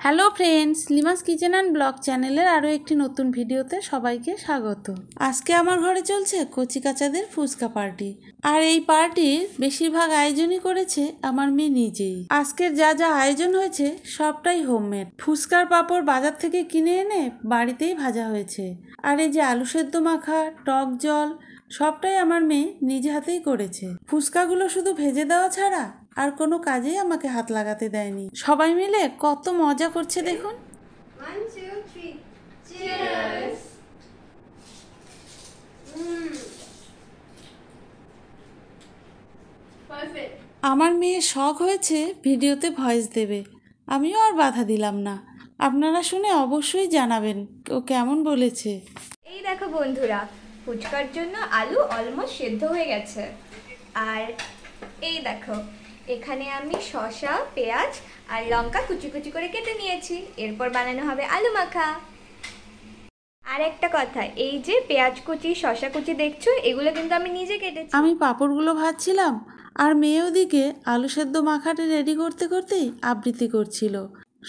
Hello friends, Lima's kitchen and blog চ্যানেলের আরও একটি নতুন ভিডিওতে সবাইকে স্বাগত। আজকে আমার ঘরে চলছে কচি কাচাদের ফুচকা পার্টি। আর এই পার্টির বেশিরভাগ আয়োজনই করেছে আমার মেয়ে নিজেই। আজকের যা যা আয়োজন হয়েছে সবটাই হোমমেড। ফুচকার পাঁপড় বাজার থেকে কিনে এনে বাড়িতেই ভাজা হয়েছে। আর এই যে আলু সেদ্ধ মাখা, টক জল সবটাই আমার মেয়ে নিজে হাতেই করেছে। ফুচকাগুলো শুধু ভেজে দেওয়া ছাড়া আর কোনো কাজেই আমাকে হাত লাগাতে দেয়নি। সবাই মিলে কত মজা করছে দেখুন। 1 2 3 Cheers! Perfect. আমার মেয়ে শখ হয়েছে ভিডিওতে ভয়েস দেবে, আমিও আর বাধা দিলাম না। আপনারা শুনে অবশ্যই জানাবেন ও কেমন বলেছে। এই দেখো বন্ধুরা, ফুচকার জন্য আলু অলমোস্ট সেদ্ধ হয়ে গেছে। আর এই দেখো, এখানে আমি শসা, পেঁয়াজ আর লঙ্কা কুচি কুচি করে কেটে নিয়েছি। এরপর বানানো হবে আলু মাখা। আর একটা কথা, এই যে পেঁয়াজ কুচি, শসা কুচি দেখছো, এগুলো কিন্তু আমি নিজে কেটেছি। আমি পাঁপড়গুলো ভাজছিলাম আর মেয়ে ওদিকে আলু সেদ্ধ মাখাটা রেডি করতে করতেই আবৃত্তি করছিল।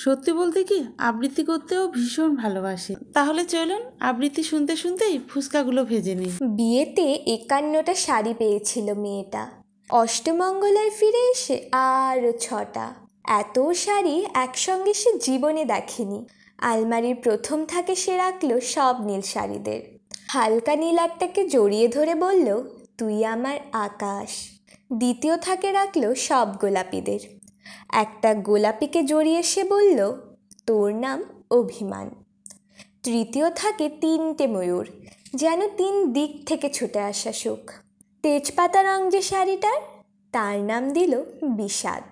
সত্যি বলতে কি, আবৃত্তি করতেও ভীষণ ভালোবাসে। তাহলে চলুন আবৃত্তি শুনতে শুনতেই ফুচকাগুলো ভেজে নিই। বিয়েতে 51টা শাড়ি পেয়েছিল মেয়েটা, অষ্টমঙ্গলায় ফিরে এসে আরও 6টা। এত শাড়ি একসঙ্গে সে জীবনে দেখেনি। আলমারির প্রথম থাকে সে রাখলো সব নীল শাড়িদের। হালকা নীল একটাকে জড়িয়ে ধরে বলল, তুই আমার আকাশ। দ্বিতীয় থাকে রাখলো সব গোলাপিদের। একটা গোলাপিকে জড়িয়ে সে বলল, তোর নাম অভিমান। তৃতীয় থাকে 3টে ময়ূর, যেন 3 দিক থেকে ছুটে আসা সুখ। তেজপাতা রং যে শাড়িটার, তার নাম দিল বিষাদ।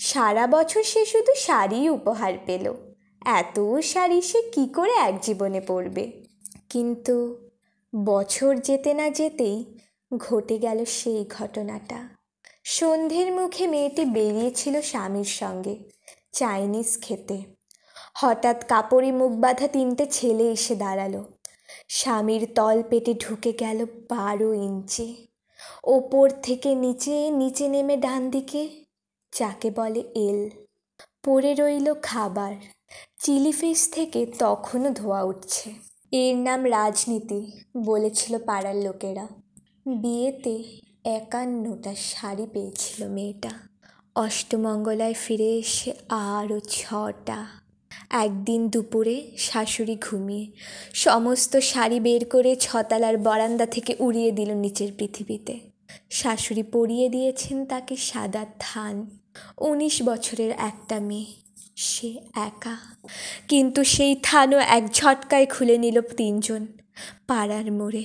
সারা বছর সে শুধু শাড়িই উপহার পেল। এত শাড়ি সে কী করে এক জীবনে পরবে। কিন্তু বছর যেতে না যেতেই ঘটে গেল সেই ঘটনাটা। সন্ধ্যের মুখে মেয়েটি বেরিয়েছিল স্বামীর সঙ্গে চাইনিজ খেতে। হঠাৎ কাপড়ে মুখ বাঁধা 3টে ছেলে এসে দাঁড়ালো। স্বামীর তল পেটে ঢুকে গেল 12 ইঞ্চি। ওপর থেকে নিচে, নিচে নেমে ডান দিকে, যাকে বলে এল। পড়ে রইল খাবার। চিলি ফিশ থেকে তখনও ধোয়া উঠছে। এর নাম রাজনীতি, বলেছিল পাড়ার লোকেরা। বিয়েতে 51টা শাড়ি পেয়েছিল মেয়েটা। অষ্টমঙ্গলায় ফিরে এসে আরও 6টা। একদিন দুপুরে শাশুড়ি ঘুমিয়ে সমস্ত শাড়ি বের করে 6তলার বারান্দা থেকে উড়িয়ে দিল নিচের পৃথিবীতে। শাশুড়ি পরিয়ে দিয়েছেন তাকে সাদা থান। 19 বছরের একটা মেয়ে, সে একা। কিন্তু সেই থানও এক ঝটকায় খুলে নিল 3জন। পাড়ার মোড়ে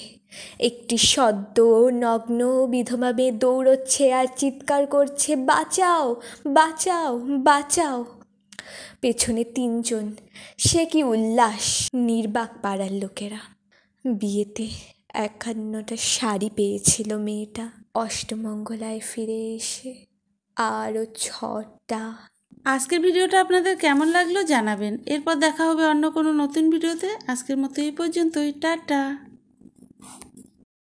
একটি সদ্য নগ্ন বিধবা মেয়ে দৌড়চ্ছে আর চিৎকার করছে, বাঁচাও বাঁচাও বাঁচাও। পেছনে 3জন। সে কি উল্লাস! নির্বাক পাড়ার লোকেরা। বিয়েতে 51টা শাড়ি পেয়েছিল মেয়েটা। অষ্টমঙ্গলায় ফিরে এসে আরও 6টা। আজকের ভিডিওটা আপনাদের কেমন লাগলো জানাবেন। এরপর দেখা হবে অন্য কোনো নতুন ভিডিওতে। আজকের মতো এই পর্যন্তই, টাটা।